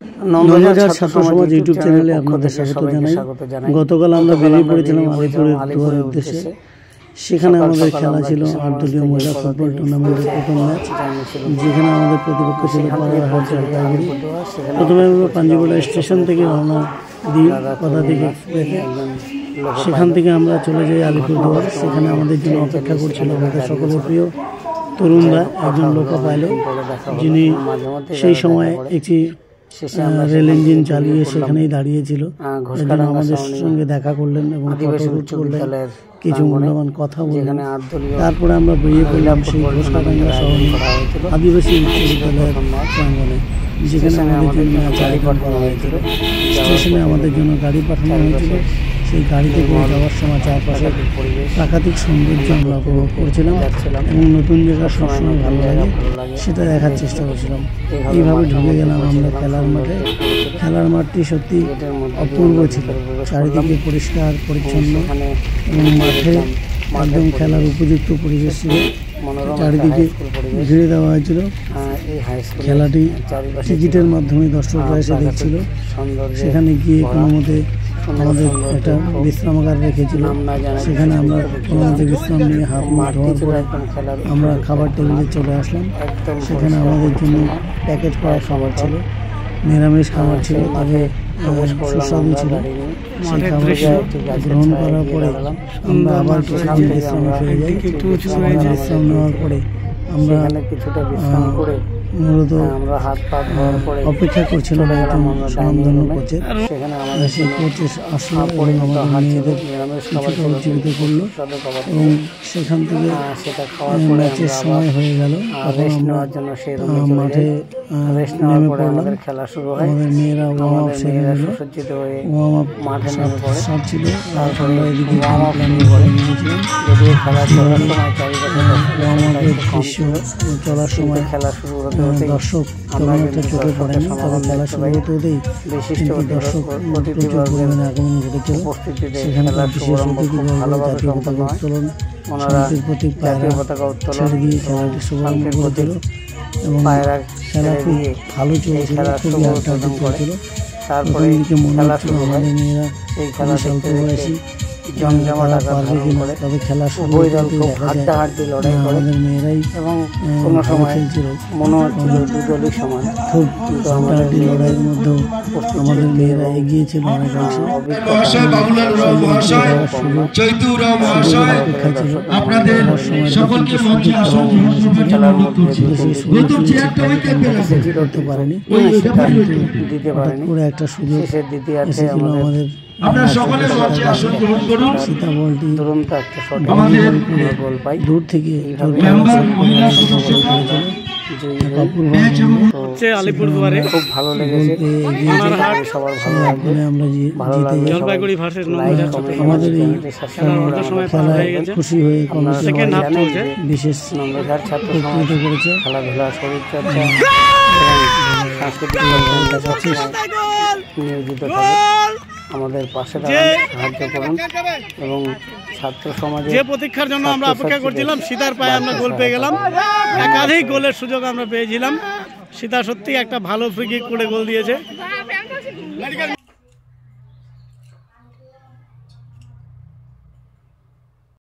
নন্দঘাট ছাত্র সমাজ ইউটিউব চ্যানেলে আপনাদের স্বাগত জানাই। গতকাল আমরা বেরিয়ে পড়েছিলাম আলিপুরের দুয়ারের উদ্দেশ্যে। সেখানে আমাদের খেলা ছিল 8 দলীয় মহিলা ফুটবল টুর্নামেন্টের প্রথম ম্যাচ, যেখানে আমাদের প্রতিপক্ষ ছিল পাড়াহাট জলপাইগুড়ি। প্রথমে আমরা পাঞ্জিবোলা স্টেশন থেকে রওনা দিই পদাতিক এক্সপ্রেসে। সেখান থেকে আমরা চলে যাই আলিপুরদুয়ার। সেখানে আমাদের জন্য অপেক্ষা করছিল আমাদের সকলের প্রিয় তরুণরা, একজন লোকো পাইলট, যিনি সেই সময় একটি রেল ইঞ্জিন চালিয়ে সেখানেই দাঁড়িয়েছিল। আমাদের সঙ্গে দেখা করলেন এবং ফটোশুট করলেন, কিছু মূল্যবান কথা বললেন। তারপরে আমরা বেরিয়ে পড়লাম সেই ঘোষকাডাঙ্গা শহরে আদিবাসী উচ্চ বিদ্যালয়ের প্রাঙ্গণে, যেখানে আমাদের জন্য ম্যাচ আয়োজন করা হয়েছিল। স্টেশনে আমাদের জন্য গাড়ি পাঠানো হয়েছিল। সেই গাড়িতে করে যাওয়ার সময় চারপাশের প্রাকৃতিক সৌন্দর্য আমরা উপভোগ করছিলাম এবং নতুন জায়গা সবসময় ভালো লাগে সেটা দেখার চেষ্টা করছিলাম। এইভাবে ঢুকে গেলাম আমরা খেলার মাঠে। খেলার মাঠটি সত্যি অপূর্ব ছিল, চারিদিকে পরিষ্কার পরিচ্ছন্ন এবং মাঠে একদম খেলার উপযুক্ত পরিবেশ ছিল। চারিদিকে ঘিরে দেওয়া হয়েছিল। খেলাটি টিকিটের মাধ্যমে দর্শকরা এসে দেখছিল। সেখানে গিয়ে কোনো মতে আমাদের একটা বিশ্রামাগার রেখেছিল, সেখানে আমরা কোনো মতে বিশ্রাম নিয়ে হাত মুখ ধোয়ার পরে আমরা খাবার টেবিলে চলে আসলাম। সেখানে আমাদের জন্য প্যাকেট করা খাবার ছিল, নিরামিষ খাবার ছিল, তবে সুস্বাদু ছিল। সেই খাবারটা গ্রহণ করার পরে আমরা আবার কিছুদিন বিশ্রামে ফিরে যাই। বিশ্রাম নেওয়ার পরে আমরা মূলত অপেক্ষা করছিলাম একজন স্বনামধন্য কোচের। সেই কোচ আসলো এবং আমাদের মেয়েদের কিছুটা উজ্জীবিত করলো এবং সেখান থেকে ম্যাচের সময় হয়ে গেল। তখন আমরা মাঠে নেমে পড়লাম। আমাদের মেয়েরা ওয়ার্ম আপ সেরে নিল। ওয়ার্ম আপ সারছিল। আমরা এদিকে প্ল্যানিং করে নিয়েছিলাম। ওয়ার্ম আপের দৃশ্য চলার সময় দর্শক তেমন একটা চোখে পড়েনি, তবে খেলা শুরু হতে হতেই কিন্তু দর্শক প্রচুর পরিমাণে আগমন ঘটেছিল। সেখানে বিশেষ অতিথি বর্গ জাতীয় পতাকা উত্তোলন, শান্তির প্রতীক পায়রা ছেড়ে দিয়ে খেলাটি শুভারম্ভ করেছিল এবং খেলা খুব ভালো চলছিল, খুবই আড্ডাআড্ডি চলছিল। প্রথম দিকে মনে হচ্ছিল আমাদের মেয়েরা খুবই স্বল্প বয়সী, তারা পারবে কিনা, তবে খেলা শুরু হতে দেখা যায় আমাদের মেয়েরাই ভালো খেলছিল। খুব হাড্ডাহাড্ডি লড়াইয়ের মধ্যেও আমাদের মেয়েরা এগিয়েছিল অনেকাংশে। করতে পারেনি, করে একটা সুযোগ এসেছিল আমাদের। সীতা বলটি দূর থেকে আলিপুরদুয়ারে খুব ভালো লেগেছে। জলপাইগুড়ি ভার্সেস নন্দঘাট আমাদের এই খেলায় খুশি হয়ে বিশেষ উপকৃত করেছে। খেলাধুলা, শরীরচর্চা, সাংস্কৃতিক নিয়োজিত থাকে। আমাদের পাশে সাহায্য করুন এবং ছাত্র সমাজে যে প্রতীক্ষার জন্য আমরা অপেক্ষা করছিলাম, সীতার পায়ে আমরা গোল পেয়ে গেলাম। একাধিক গোলের সুযোগ আমরা পেয়েছিলাম। সীতা সত্যি একটা ভালো ফ্রি কিক করে গোল দিয়েছে।